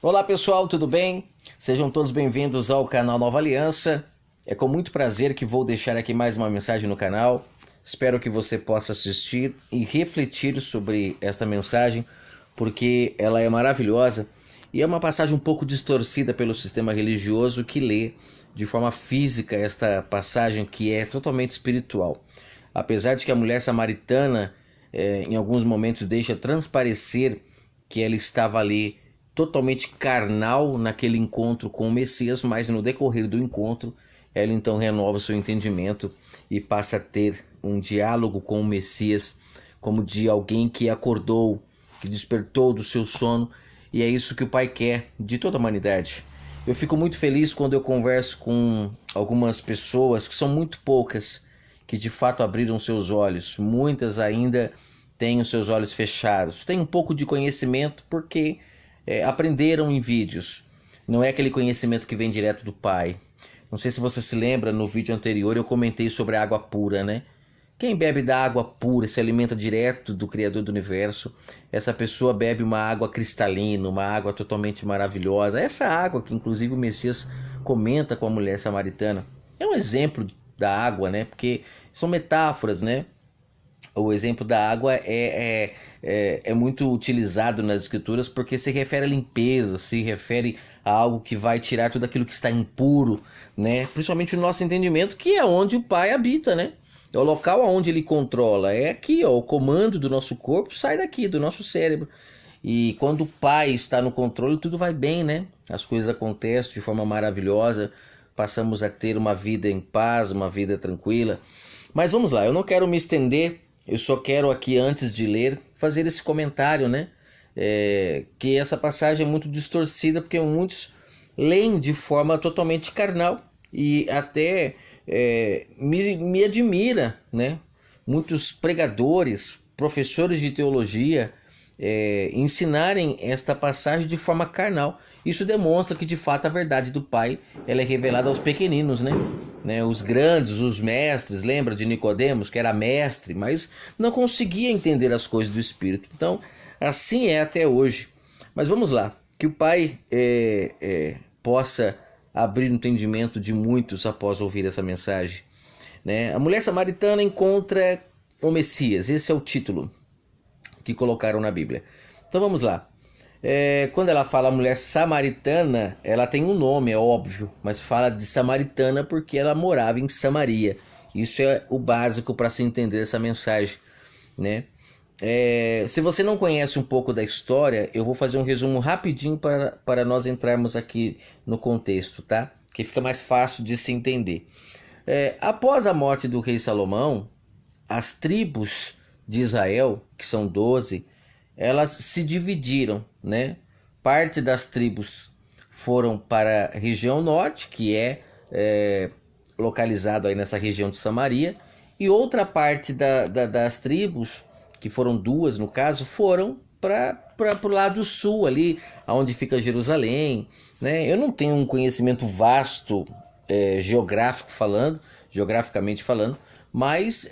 Olá pessoal, tudo bem? Sejam todos bem-vindos ao canal Nova Aliança. É com muito prazer que vou deixar aqui mais uma mensagem no canal. Espero que você possa assistir e refletir sobre esta mensagem, porque ela é maravilhosa e é uma passagem um pouco distorcida pelo sistema religioso que lê de forma física esta passagem que é totalmente espiritual. Apesar de que a mulher samaritana em alguns momentos deixa transparecer que ela estava ali totalmente carnal naquele encontro com o Messias, mas no decorrer do encontro ela então renova o seu entendimento e passa a ter um diálogo com o Messias como de alguém que acordou, que despertou do seu sono, e é isso que o Pai quer de toda a humanidade. Eu fico muito feliz quando eu converso com algumas pessoas, que são muito poucas, que de fato abriram seus olhos. Muitas ainda têm os seus olhos fechados, têm um pouco de conhecimento porque aprenderam em vídeos. Não é aquele conhecimento que vem direto do Pai. Não sei se você se lembra, no vídeo anterior eu comentei sobre a água pura, né? Quem bebe da água pura se alimenta direto do Criador do Universo. Essa pessoa bebe uma água cristalina, uma água totalmente maravilhosa. Essa água que inclusive o Messias comenta com a mulher samaritana. É um exemplo da água, né? Porque são metáforas, né? O exemplo da água é muito utilizado nas escrituras porque se refere à limpeza, se refere a algo que vai tirar tudo aquilo que está impuro, né? Principalmente o nosso entendimento, que é onde o Pai habita, né? É o local onde ele controla, é aqui, ó, o comando do nosso corpo sai daqui, do nosso cérebro. E quando o Pai está no controle, tudo vai bem, né? As coisas acontecem de forma maravilhosa, passamos a ter uma vida em paz, uma vida tranquila. Mas vamos lá, eu não quero me estender. Eu só quero aqui, antes de ler, fazer esse comentário, né? Que essa passagem é muito distorcida, porque muitos leem de forma totalmente carnal. E até me admira, né? Muitos pregadores, professores de teologia, ensinarem esta passagem de forma carnal. Isso demonstra que de fato a verdade do Pai ela é revelada aos pequeninos, né? Os grandes, os mestres, lembra de Nicodemos, que era mestre, mas não conseguia entender as coisas do Espírito. Então, assim é até hoje. Mas vamos lá, que o Pai possa abrir o entendimento de muitos após ouvir essa mensagem. Né? A mulher samaritana encontra o Messias, esse é o título que colocaram na Bíblia. Então vamos lá. Quando ela fala mulher samaritana, ela tem um nome, é óbvio, mas fala de samaritana porque ela morava em Samaria. Isso é o básico para se entender essa mensagem, né? Se você não conhece um pouco da história, eu vou fazer um resumo rapidinho para nós entrarmos aqui no contexto, tá? Que fica mais fácil de se entender. Após a morte do rei Salomão, as tribos de Israel, que são 12, elas se dividiram, né? Parte das tribos foram para a região norte, que é localizado aí nessa região de Samaria, e outra parte das tribos, que foram duas no caso, foram para o lado sul ali, onde fica Jerusalém, né? Eu não tenho um conhecimento vasto geograficamente falando, mas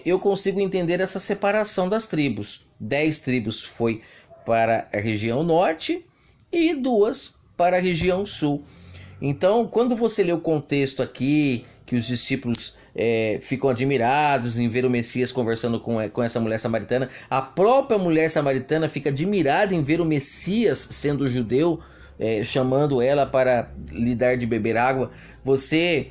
eu consigo entender essa separação das tribos. 10 tribos foi para a região norte e 2 para a região sul. Então, quando você lê o contexto aqui, que os discípulos ficam admirados em ver o Messias conversando com essa mulher samaritana, a própria mulher samaritana fica admirada em ver o Messias sendo judeu, chamando ela para lhe dar de beber água. Você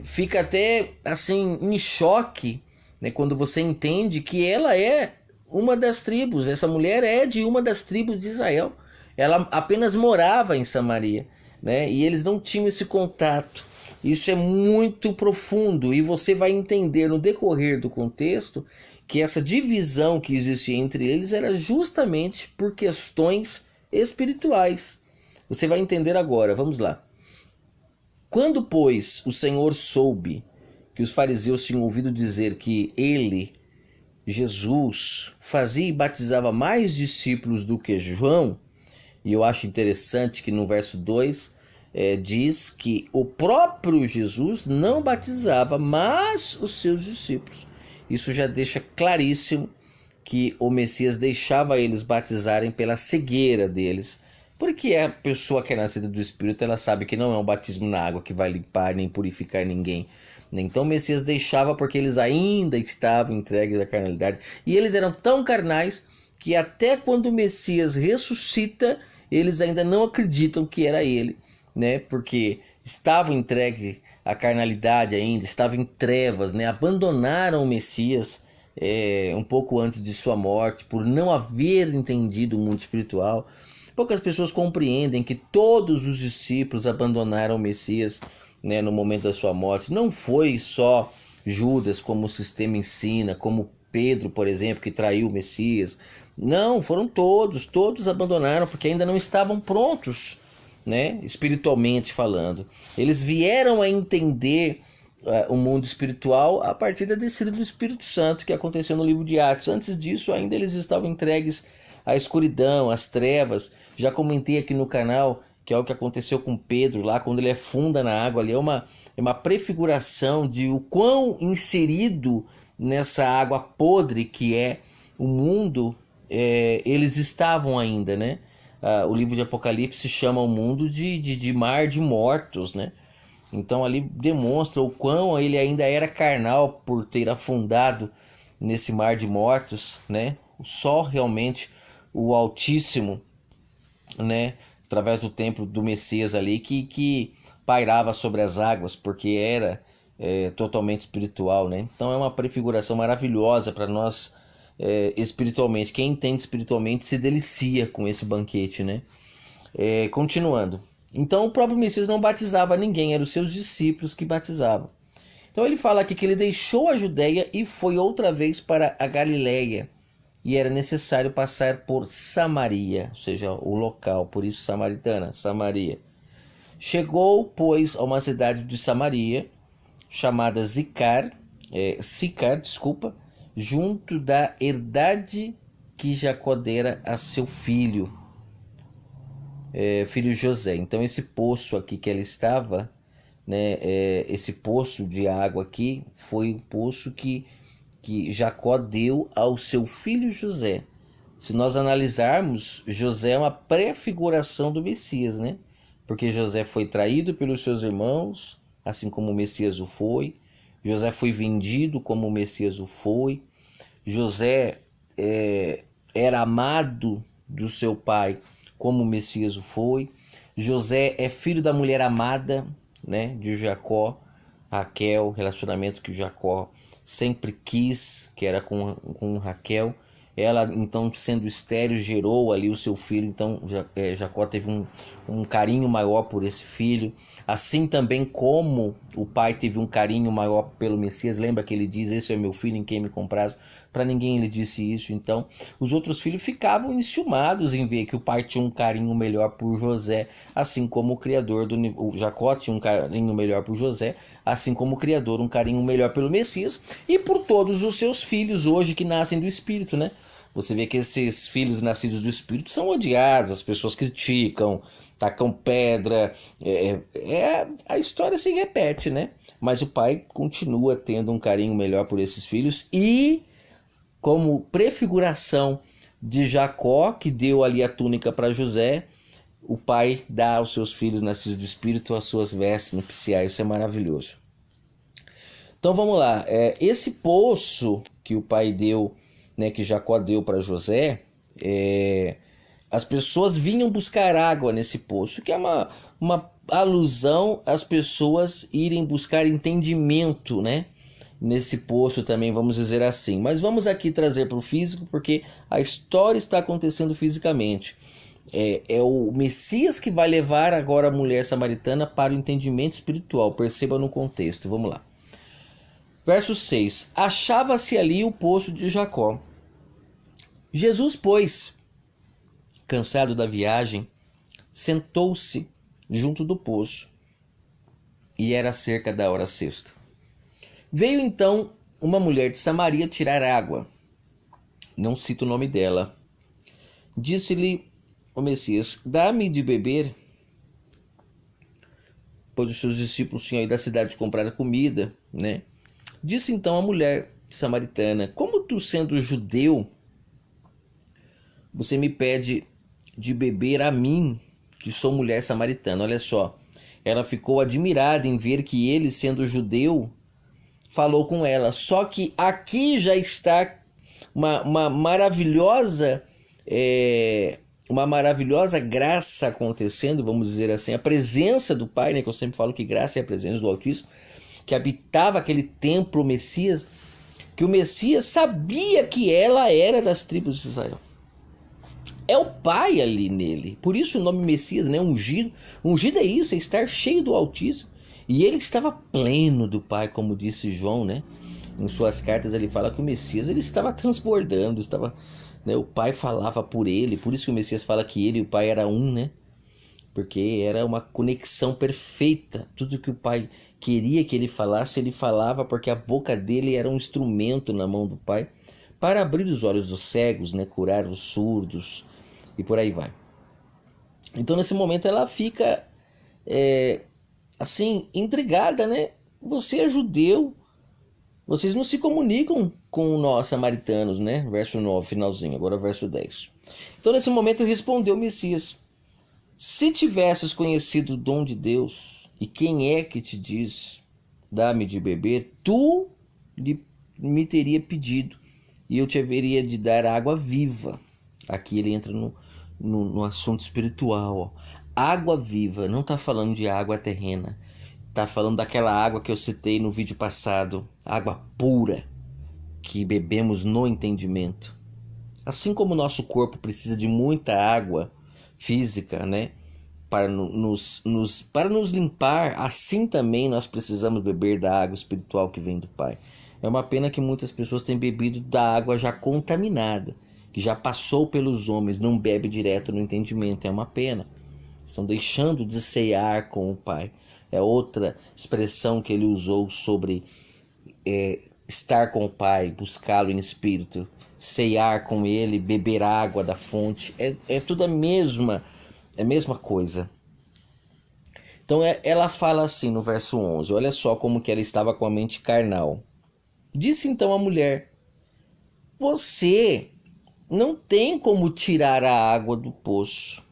fica até assim em choque, né, quando você entende que ela é uma das tribos. Essa mulher é de uma das tribos de Israel. Ela apenas morava em Samaria, né, e eles não tinham esse contato. Isso é muito profundo e você vai entender no decorrer do contexto que essa divisão que existia entre eles era justamente por questões espirituais. Você vai entender agora, vamos lá. Quando, pois, o Senhor soube que os fariseus tinham ouvido dizer que ele, Jesus, fazia e batizava mais discípulos do que João, e eu acho interessante que no verso 2 diz que o próprio Jesus não batizava, mas os seus discípulos. Isso já deixa claríssimo que o Messias deixava eles batizarem pela cegueira deles. Porque a pessoa que é nascida do Espírito, ela sabe que não é um batismo na água que vai limpar nem purificar ninguém. Então o Messias deixava porque eles ainda estavam entregues à carnalidade. E eles eram tão carnais que até quando o Messias ressuscita, eles ainda não acreditam que era ele, né? Porque estavam entregues à carnalidade ainda, estavam em trevas, né? Abandonaram o Messias um pouco antes de sua morte, por não haver entendido o mundo espiritual. Poucas pessoas compreendem que todos os discípulos abandonaram o Messias, né, no momento da sua morte. Não foi só Judas, como o sistema ensina, como Pedro, por exemplo, que traiu o Messias. Não, foram todos abandonaram, porque ainda não estavam prontos, né, espiritualmente falando. Eles vieram a entender o mundo espiritual a partir da descida do Espírito Santo, que aconteceu no livro de Atos. Antes disso, ainda eles estavam entregues à escuridão, às trevas. Já comentei aqui no canal que é o que aconteceu com Pedro lá, quando ele afunda na água. Ali é uma prefiguração de o quão inserido nessa água podre que é o mundo, eles estavam ainda, né? O livro de Apocalipse chama o mundo de mar de mortos, né? Então ali demonstra o quão ele ainda era carnal por ter afundado nesse mar de mortos, né? Só realmente o Altíssimo, né, através do templo do Messias ali, que pairava sobre as águas, porque era totalmente espiritual, né? Então é uma prefiguração maravilhosa para nós espiritualmente. Quem entende espiritualmente se delicia com esse banquete, né? Continuando. Então o próprio Messias não batizava ninguém, eram os seus discípulos que batizavam. Então ele fala aqui que ele deixou a Judéia e foi outra vez para a Galileia. E era necessário passar por Samaria, ou seja, o local, por isso samaritana, Samaria. Chegou, pois, a uma cidade de Samaria, chamada Sicar, junto da herdade que Jacó dera a seu filho José. Então esse poço aqui que ela estava, né, esse poço de água aqui, foi o poço que Jacó deu ao seu filho José. Se nós analisarmos, José é uma prefiguração do Messias, né? Porque José foi traído pelos seus irmãos, assim como o Messias o foi. José foi vendido como o Messias o foi. José era amado do seu pai como o Messias o foi. José é filho da mulher amada, né, de Jacó, Raquel, relacionamento que Jacó sempre quis, que era com Raquel. Ela, então, sendo estéril, gerou ali o seu filho. Então Jacó teve um carinho maior por esse filho, assim também como o pai teve um carinho maior pelo Messias. Lembra que ele diz: esse é meu filho em quem me comprazo? Para ninguém ele disse isso. Então os outros filhos ficavam enciumados em ver que o pai tinha um carinho melhor por José, assim como o criador o Jacó tinha um carinho melhor por José, assim como o criador um carinho melhor pelo Messias e por todos os seus filhos hoje que nascem do Espírito, né? Você vê que esses filhos nascidos do Espírito são odiados, as pessoas criticam, tacam pedra, a história se repete, né? Mas o pai continua tendo um carinho melhor por esses filhos e, como prefiguração de Jacó, que deu ali a túnica para José, o pai dá aos seus filhos nascidos do Espírito as suas vestes nupciais. Isso é maravilhoso. Então vamos lá, esse poço que o pai deu, né, que Jacó deu para José, as pessoas vinham buscar água nesse poço, que é uma alusão às pessoas irem buscar entendimento, né, nesse poço também, vamos dizer assim. Mas vamos aqui trazer para o físico, porque a história está acontecendo fisicamente. É o Messias que vai levar agora a mulher samaritana para o entendimento espiritual. Perceba no contexto, vamos lá. Verso 6. Achava-se ali o poço de Jacó. Jesus, pois, cansado da viagem, sentou-se junto do poço, e era cerca da hora sexta. Veio então uma mulher de Samaria tirar água. Não cito o nome dela. Disse-lhe o Messias: dá-me de beber. Pois os seus discípulos tinham ido à cidade comprar comida, né? Disse então a mulher samaritana: como tu, sendo judeu, você me pede de beber a mim, que sou mulher samaritana. Olha só, ela ficou admirada em ver que ele, sendo judeu, falou com ela. Só que aqui já está uma maravilhosa uma maravilhosa graça acontecendo, vamos dizer assim, a presença do Pai, né, que eu sempre falo que graça é a presença do Altíssimo, que habitava aquele templo Messias, que o Messias sabia que ela era das tribos de Israel. É o Pai ali nele. Por isso o nome Messias, né? Ungido. Ungido é isso, é estar cheio do Altíssimo. E ele estava pleno do Pai, como disse João, né? Em suas cartas ele fala que o Messias ele estava transbordando, estava, né? O Pai falava por ele. Por isso que o Messias fala que ele e o Pai era um, né? Porque era uma conexão perfeita. Tudo que o Pai queria que ele falava, porque a boca dele era um instrumento na mão do Pai para abrir os olhos dos cegos, né? Curar os surdos e por aí vai. Então nesse momento ela fica assim, intrigada, né? Você é judeu, vocês não se comunicam com nós samaritanos, né? Verso 9, finalzinho, agora verso 10. Então nesse momento respondeu o Messias: se tivesses conhecido o dom de Deus, e quem é que te diz, dá-me de beber, tu me teria pedido, e eu te haveria de dar água viva. Aqui ele entra no assunto espiritual, ó. Água viva, não está falando de água terrena. Está falando daquela água que eu citei no vídeo passado. Água pura, que bebemos no entendimento. Assim como o nosso corpo precisa de muita água física, né? Para nos limpar, assim também nós precisamos beber da água espiritual que vem do Pai. É uma pena que muitas pessoas têm bebido da água já contaminada, que já passou pelos homens, não bebe direto no entendimento. É uma pena. Estão deixando de ceiar com o Pai. É outra expressão que ele usou sobre estar com o Pai, buscá-lo em espírito, ceiar com ele, beber água da fonte. É tudo a mesma coisa. Então ela fala assim no verso 11, olha só como que ela estava com a mente carnal. Disse então a mulher: você não tem como tirar a água do poço.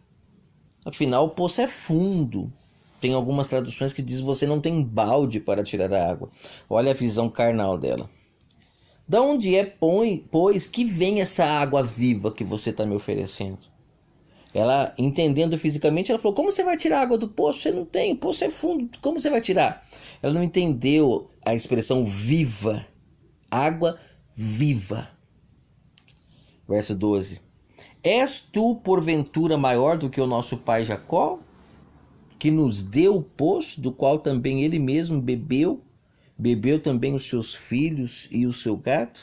Afinal, o poço é fundo. Tem algumas traduções que dizem: você não tem balde para tirar a água. Olha a visão carnal dela. Da onde pois, que vem essa água viva que você está me oferecendo? Ela, entendendo fisicamente, ela falou: como você vai tirar a água do poço? Você não tem, o poço é fundo, como você vai tirar? Ela não entendeu a expressão viva. Água viva. Verso 12. És tu, porventura, maior do que o nosso pai Jacó, que nos deu o poço, do qual também ele mesmo bebeu também os seus filhos e o seu gado?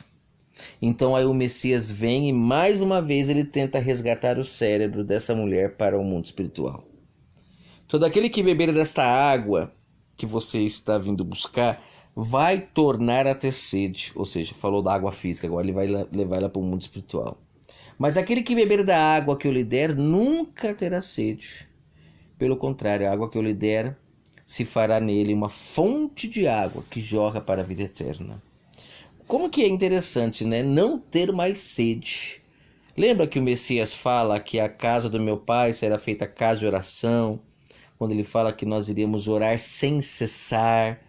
Então aí o Messias vem e mais uma vez ele tenta resgatar o cérebro dessa mulher para o mundo espiritual. Todo aquele que beber desta água que você está vindo buscar vai tornar a ter sede. Ou seja, falou da água física, agora ele vai levar ela para o mundo espiritual. Mas aquele que beber da água que eu lhe der nunca terá sede. Pelo contrário, a água que eu lhe der se fará nele uma fonte de água que jorra para a vida eterna. Como que é interessante, né? Não ter mais sede. Lembra que o Messias fala que a casa do meu pai será feita casa de oração? Quando ele fala que nós iríamos orar sem cessar.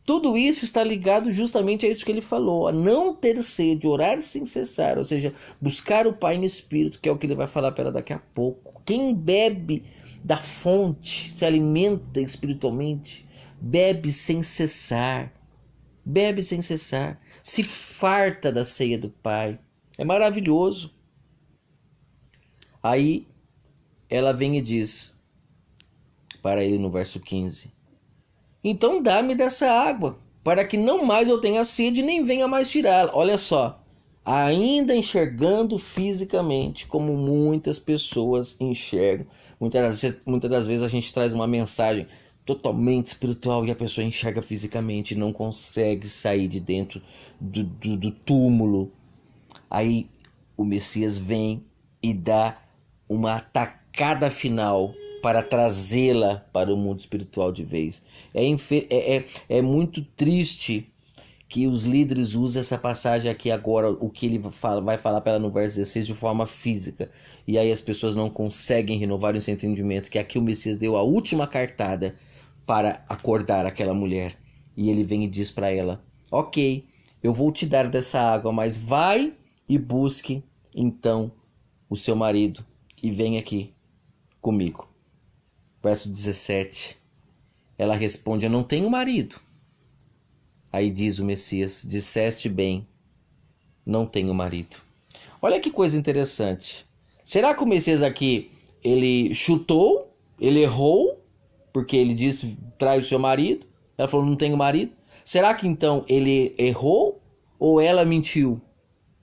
Tudo isso está ligado justamente a isso que ele falou, a não ter sede, orar sem cessar, ou seja, buscar o Pai no Espírito, que é o que ele vai falar para ela daqui a pouco. Quem bebe da fonte, se alimenta espiritualmente, bebe sem cessar, se farta da ceia do Pai. É maravilhoso. Aí ela vem e diz para ele no verso 15: então dá-me dessa água, para que não mais eu tenha sede nem venha mais tirá-la. Olha só, ainda enxergando fisicamente, como muitas pessoas enxergam. Muitas das vezes a gente traz uma mensagem totalmente espiritual e a pessoa enxerga fisicamente e não consegue sair de dentro do túmulo. Aí o Messias vem e dá uma atacada final para trazê-la para o mundo espiritual de vez. É muito triste que os líderes usam essa passagem aqui agora, o que ele vai falar para ela no verso 16 de forma física. E aí as pessoas não conseguem renovar esse entendimento, que aqui o Messias deu a última cartada para acordar aquela mulher. E ele vem e diz para ela: ok, eu vou te dar dessa água, mas vai e busque então o seu marido e vem aqui comigo. Verso 17. Ela responde: eu não tenho marido. Aí diz o Messias: disseste bem, não tenho marido. Olha que coisa interessante. Será que o Messias aqui, ele chutou, ele errou, porque ele disse: traz o seu marido? Ela falou: não tenho marido. Será que então ele errou ou ela mentiu?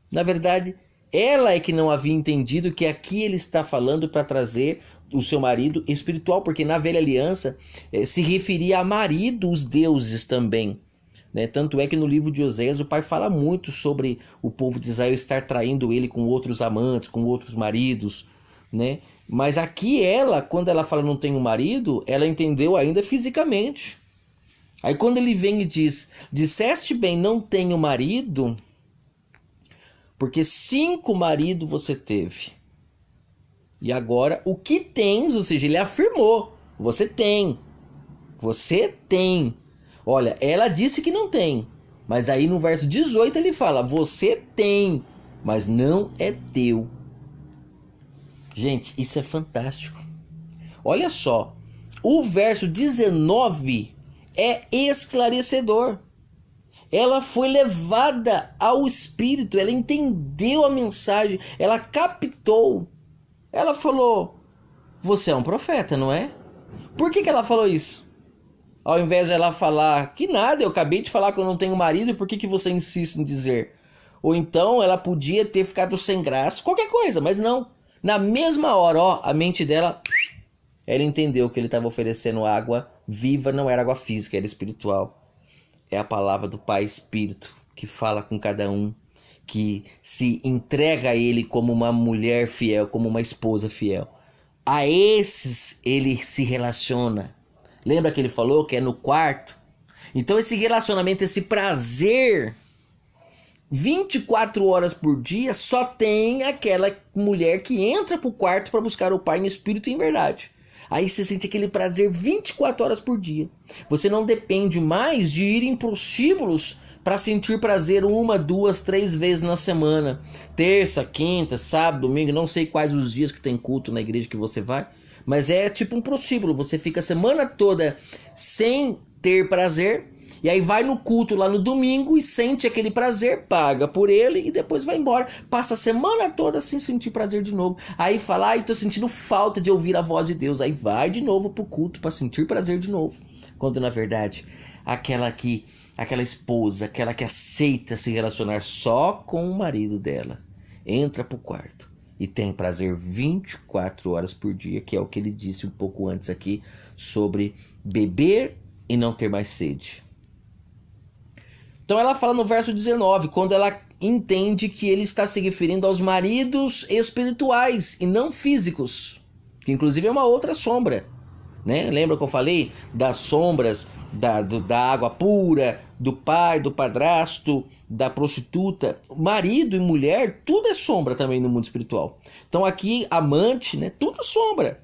Na verdade, ela é que não havia entendido que aqui ele está falando para trazer o seu marido espiritual, porque na velha aliança se referia a marido os deuses também. Né? Tanto é que no livro de Oséias o pai fala muito sobre o povo de Israel estar traindo ele com outros amantes, com outros maridos, né? Mas aqui ela, quando ela fala não tenho marido, ela entendeu ainda fisicamente. Aí quando ele vem e diz: disseste bem, não tenho marido, porque 5 maridos você teve. E agora o que tens, ou seja, ele afirmou: você tem. Você tem. Olha, ela disse que não tem, mas aí no verso 18 ele fala: você tem, mas não é teu. Gente, isso é fantástico. Olha só, o verso 19 é esclarecedor. Ela foi levada ao Espírito, ela entendeu a mensagem, ela captou. Ela falou: você é um profeta, não é? Por que ela falou isso? Ao invés de ela falar que nada, eu acabei de falar que eu não tenho marido, por que você insiste em dizer? Ou então ela podia ter ficado sem graça, qualquer coisa, mas não. Na mesma hora, ó, a mente dela, ela entendeu que ele estava oferecendo água viva, não era água física, era espiritual. É a palavra do Pai Espírito que fala com cada um, que se entrega a ele como uma mulher fiel, como uma esposa fiel. A esses ele se relaciona. Lembra que ele falou que é no quarto? Então esse relacionamento, esse prazer, 24 horas por dia, só tem aquela mulher que entra pro quarto para buscar o Pai no Espírito e em verdade. Aí você sente aquele prazer 24 horas por dia. Você não depende mais de ir em prostíbulos para sentir prazer 1, 2, 3 vezes na semana. Terça, quinta, sábado, domingo, não sei quais os dias que tem culto na igreja que você vai. Mas é tipo um prostíbulo, você fica a semana toda sem ter prazer, e aí vai no culto lá no domingo e sente aquele prazer, paga por ele e depois vai embora. Passa a semana toda sem sentir prazer de novo. Aí fala: ai, tô sentindo falta de ouvir a voz de Deus. Aí vai de novo pro culto para sentir prazer de novo. Quando na verdade, aquela esposa, aquela que aceita se relacionar só com o marido dela, entra pro quarto e tem prazer 24 horas por dia, que é o que ele disse um pouco antes aqui, sobre beber e não ter mais sede. Então ela fala no verso 19, quando ela entende que ele está se referindo aos maridos espirituais e não físicos, que inclusive é uma outra sombra, né? Lembra que eu falei das sombras da água pura, do pai, do padrasto, da prostituta? Marido e mulher, tudo é sombra também no mundo espiritual. Então aqui, amante, né? Tudo é sombra,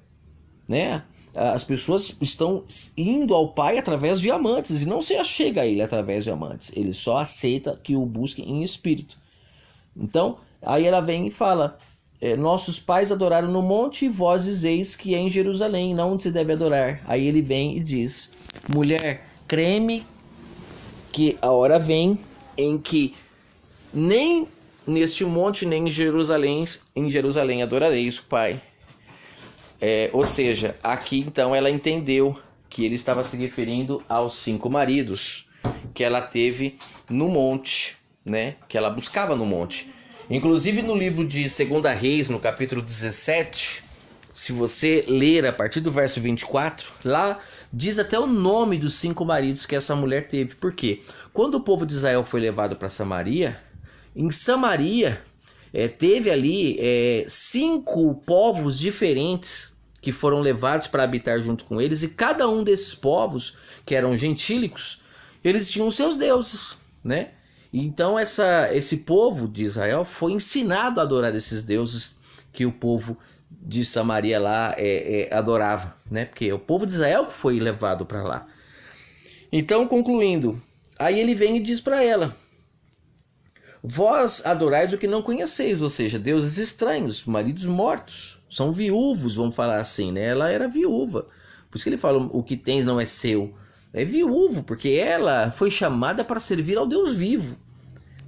né? As pessoas estão indo ao pai através de amantes e não se achega a ele através de amantes. Ele só aceita que o busquem em espírito. Então, aí ela vem e fala: nossos pais adoraram no monte e vós dizeis que é em Jerusalém, não onde se deve adorar. Aí ele vem e diz: mulher, crê-me que a hora vem em que nem neste monte nem em Jerusalém adorareis o Pai. Ou seja, aqui então ela entendeu que ele estava se referindo aos 5 maridos que ela teve no monte, né? Que ela buscava no monte. Inclusive no livro de 2 Reis, no capítulo 17, se você ler a partir do verso 24, lá diz até o nome dos 5 maridos que essa mulher teve. Por quê? Quando o povo de Israel foi levado para Samaria, em Samaria teve ali 5 povos diferentes que foram levados para habitar junto com eles, e cada um desses povos, que eram gentílicos, eles tinham seus deuses, né? Então esse povo de Israel foi ensinado a adorar esses deuses que o povo de Samaria lá adorava, né? Porque o povo de Israel foi levado para lá. Então, concluindo, aí ele vem e diz para ela: vós adorais o que não conheceis, ou seja, deuses estranhos, maridos mortos, são viúvos, vamos falar assim, né? Ela era viúva, por isso que ele fala: o que tens não é seu. É viúvo, porque ela foi chamada para servir ao Deus vivo,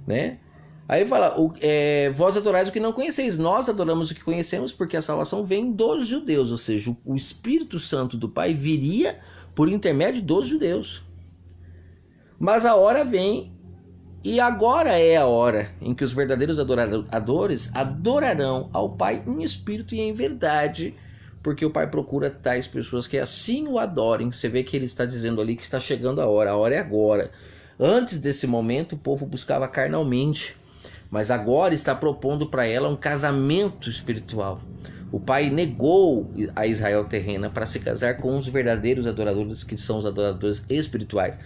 né? Aí ele fala: vós adorais o que não conheceis, nós adoramos o que conhecemos, porque a salvação vem dos judeus, ou seja, o Espírito Santo do Pai viria por intermédio dos judeus. Mas a hora vem, e agora é a hora em que os verdadeiros adoradores adorarão ao Pai em espírito e em verdade, porque o Pai procura tais pessoas que assim o adorem. Você vê que ele está dizendo ali que está chegando a hora é agora. Antes desse momento o povo buscava carnalmente, mas agora está propondo para ela um casamento espiritual. O Pai negou a Israel terrena para se casar com os verdadeiros adoradores, que são os adoradores espirituais.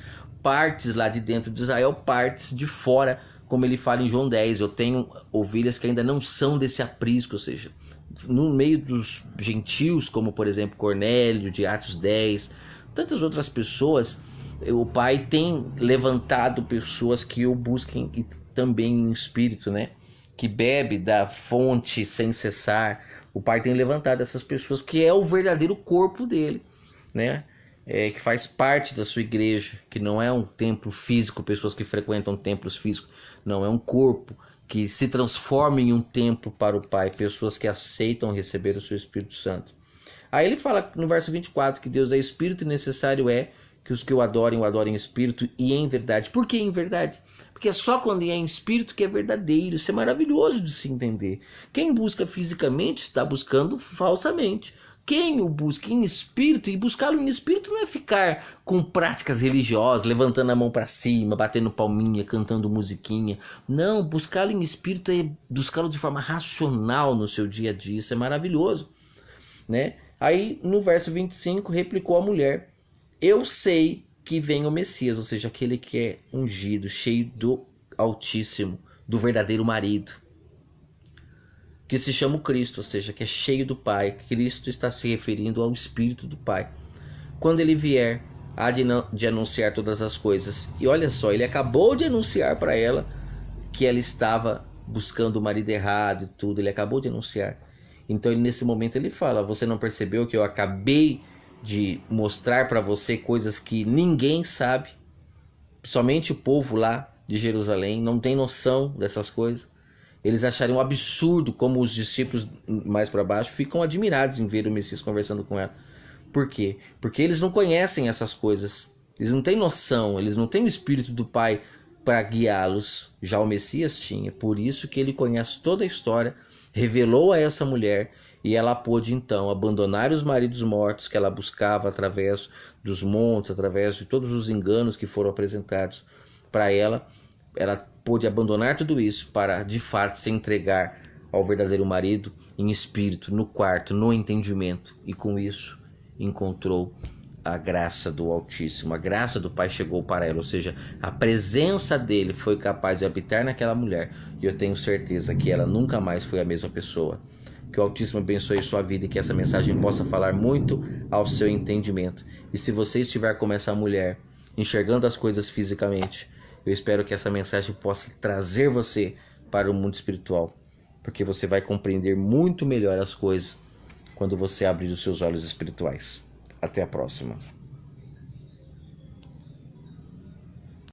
Partes lá de dentro de Israel, partes de fora, como ele fala em João 10. Eu tenho ovelhas que ainda não são desse aprisco, ou seja, no meio dos gentios, como por exemplo Cornélio, de Atos 10, tantas outras pessoas, o Pai tem levantado pessoas que o busquem e também em espírito, né? Que bebe da fonte sem cessar. O Pai tem levantado essas pessoas, que é o verdadeiro corpo dele, né? Que faz parte da sua igreja, que não é um templo físico, pessoas que frequentam templos físicos, não, é um corpo que se transforma em um templo para o Pai, pessoas que aceitam receber o seu Espírito Santo. Aí ele fala no verso 24 que Deus é Espírito e necessário é que os que o adorem em espírito e em verdade. Por que em verdade? Porque é só quando é em espírito que é verdadeiro. Isso é maravilhoso de se entender. Quem busca fisicamente está buscando falsamente. Quem o busca em espírito, e buscá-lo em espírito não é ficar com práticas religiosas, levantando a mão para cima, batendo palminha, cantando musiquinha. Não, buscá-lo em espírito é buscá-lo de forma racional no seu dia a dia. Isso é maravilhoso, né? Aí no verso 25 replicou a mulher: eu sei que vem o Messias, ou seja, aquele que é ungido, cheio do Altíssimo, do verdadeiro marido, que se chama o Cristo, ou seja, que é cheio do Pai. Cristo está se referindo ao Espírito do Pai. Quando ele vier, há de anunciar todas as coisas. E olha só, ele acabou de anunciar para ela que ela estava buscando o marido errado e tudo. Ele acabou de anunciar. Então nesse momento ele fala: você não percebeu que eu acabei de mostrar para você coisas que ninguém sabe? Somente o povo lá de Jerusalém não tem noção dessas coisas. Eles achariam um absurdo, como os discípulos mais para baixo ficam admirados em ver o Messias conversando com ela. Por quê? Porque eles não conhecem essas coisas. Eles não têm noção, eles não têm o Espírito do Pai para guiá-los. Já o Messias tinha. Por isso que ele conhece toda a história, revelou a essa mulher, e ela pôde então abandonar os maridos mortos que ela buscava através dos montes, através de todos os enganos que foram apresentados para ela. Ela pôde abandonar tudo isso para de fato se entregar ao verdadeiro marido em espírito, no quarto, no entendimento, e com isso encontrou a graça do Altíssimo. A graça do Pai chegou para ela, ou seja, a presença dele foi capaz de habitar naquela mulher, e eu tenho certeza que ela nunca mais foi a mesma pessoa. Que o Altíssimo abençoe sua vida e que essa mensagem possa falar muito ao seu entendimento. E se você estiver como essa mulher, enxergando as coisas fisicamente, eu espero que essa mensagem possa trazer você para o mundo espiritual, porque você vai compreender muito melhor as coisas quando você abrir os seus olhos espirituais. Até a próxima.